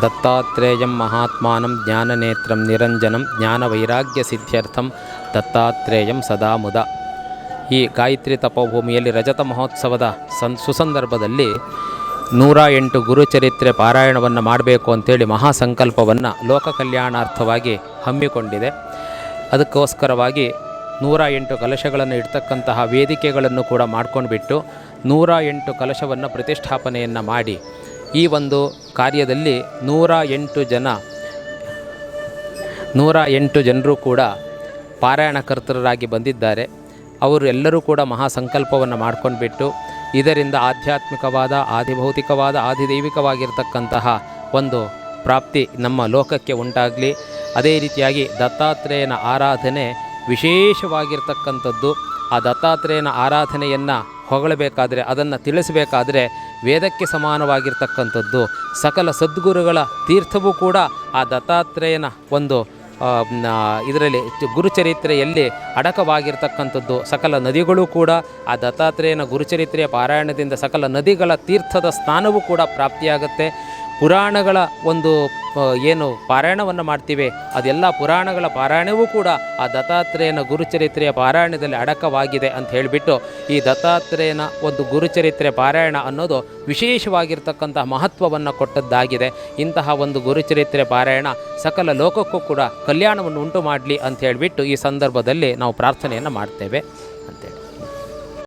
ದತ್ತಾತ್ರೇಯಂ ಮಹಾತ್ಮಾನಂ ಜ್ಞಾನನೇತ್ರಂ ನಿರಂಜನಂ ಜ್ಞಾನವೈರಾಗ್ಯ ಸಿದ್ಧ್ಯರ್ಥಂ ದತ್ತಾತ್ರೇಯಂ ಸದಾ ಮುದ. ಈ ಗಾಯತ್ರಿ ತಪೋಭೂಮಿಯಲ್ಲಿ ರಜತ ಮಹೋತ್ಸವದ ಸುಸಂದರ್ಭದಲ್ಲಿ 108 ಗುರುಚರಿತ್ರೆ ಪಾರಾಯಣವನ್ನು ಮಾಡಬೇಕು ಅಂಥೇಳಿ ಮಹಾಸಂಕಲ್ಪವನ್ನು ಲೋಕ ಕಲ್ಯಾಣಾರ್ಥವಾಗಿ ಹಮ್ಮಿಕೊಂಡಿದೆ. ಅದಕ್ಕೋಸ್ಕರವಾಗಿ 108 ಕಲಶಗಳನ್ನು ಇಡ್ತಕ್ಕಂತಹ ವೇದಿಕೆಗಳನ್ನು ಕೂಡ ಮಾಡ್ಕೊಂಡ್ಬಿಟ್ಟು 108 ಕಲಶವನ್ನು ಪ್ರತಿಷ್ಠಾಪನೆಯನ್ನು ಮಾಡಿ ಈ ಒಂದು ಕಾರ್ಯದಲ್ಲಿ 108 ಜನರು ಕೂಡ ಪಾರಾಯಣಕರ್ತರಾಗಿ ಬಂದಿದ್ದಾರೆ. ಅವರು ಎಲ್ಲರೂ ಕೂಡ ಮಹಾಸಂಕಲ್ಪವನ್ನು ಮಾಡ್ಕೊಂಡ್ಬಿಟ್ಟು ಇದರಿಂದ ಆಧ್ಯಾತ್ಮಿಕವಾದ, ಆದಿಭೌತಿಕವಾದ, ಆದಿದೈವಿಕವಾಗಿರ್ತಕ್ಕಂತಹ ಒಂದು ಪ್ರಾಪ್ತಿ ನಮ್ಮ ಲೋಕಕ್ಕೆ ಉಂಟಾಗಲಿ. ಅದೇ ರೀತಿಯಾಗಿ ದತ್ತಾತ್ರೇಯನ ಆರಾಧನೆ ವಿಶೇಷವಾಗಿರ್ತಕ್ಕಂಥದ್ದು. ಆ ದತ್ತಾತ್ರೇಯನ ಆರಾಧನೆಯನ್ನು ಹೊಗಳಬೇಕಾದರೆ, ಅದನ್ನು ತಿಳಿಸಬೇಕಾದರೆ ವೇದಕ್ಕೆ ಸಮಾನವಾಗಿರ್ತಕ್ಕಂಥದ್ದು. ಸಕಲ ಸದ್ಗುರುಗಳ ತೀರ್ಥವೂ ಕೂಡ ಆ ದತ್ತಾತ್ರೇಯನ ಒಂದು ಇದರಲ್ಲಿ ಗುರುಚರಿತ್ರೆಯಲ್ಲಿ ಅಡಕವಾಗಿರ್ತಕ್ಕಂಥದ್ದು. ಸಕಲ ನದಿಗಳು ಕೂಡ ಆ ದತ್ತಾತ್ರೇಯನ ಗುರುಚರಿತ್ರೆಯ ಪಾರಾಯಣದಿಂದ ಸಕಲ ನದಿಗಳ ತೀರ್ಥದ ಸ್ನಾನವೂ ಕೂಡ ಪ್ರಾಪ್ತಿಯಾಗುತ್ತೆ. ಪುರಾಣಗಳ ಒಂದು ಏನು ಪಾರಾಯಣವನ್ನು ಮಾಡ್ತೀವಿ, ಅದೆಲ್ಲ ಪುರಾಣಗಳ ಪಾರಾಯಣವೂ ಕೂಡ ಆ ದತ್ತಾತ್ರೇಯನ ಗುರುಚರಿತ್ರೆಯ ಪಾರಾಯಣದಲ್ಲಿ ಅಡಕವಾಗಿದೆ ಅಂತ ಹೇಳಿಬಿಟ್ಟು ಈ ದತ್ತಾತ್ರೇಯನ ಒಂದು ಗುರುಚರಿತ್ರೆ ಪಾರಾಯಣ ಅನ್ನೋದು ವಿಶೇಷವಾಗಿರ್ತಕ್ಕಂತಹ ಮಹತ್ವವನ್ನು ಕೊಟ್ಟದ್ದಾಗಿದೆ. ಇಂತಹ ಒಂದು ಗುರುಚರಿತ್ರೆ ಪಾರಾಯಣ ಸಕಲ ಲೋಕಕ್ಕೂ ಕೂಡ ಕಲ್ಯಾಣವನ್ನು ಉಂಟು ಮಾಡಲಿ ಅಂತ ಹೇಳಿಬಿಟ್ಟು ಈ ಸಂದರ್ಭದಲ್ಲಿ ನಾವು ಪ್ರಾರ್ಥನೆಯನ್ನು ಮಾಡ್ತೇವೆ.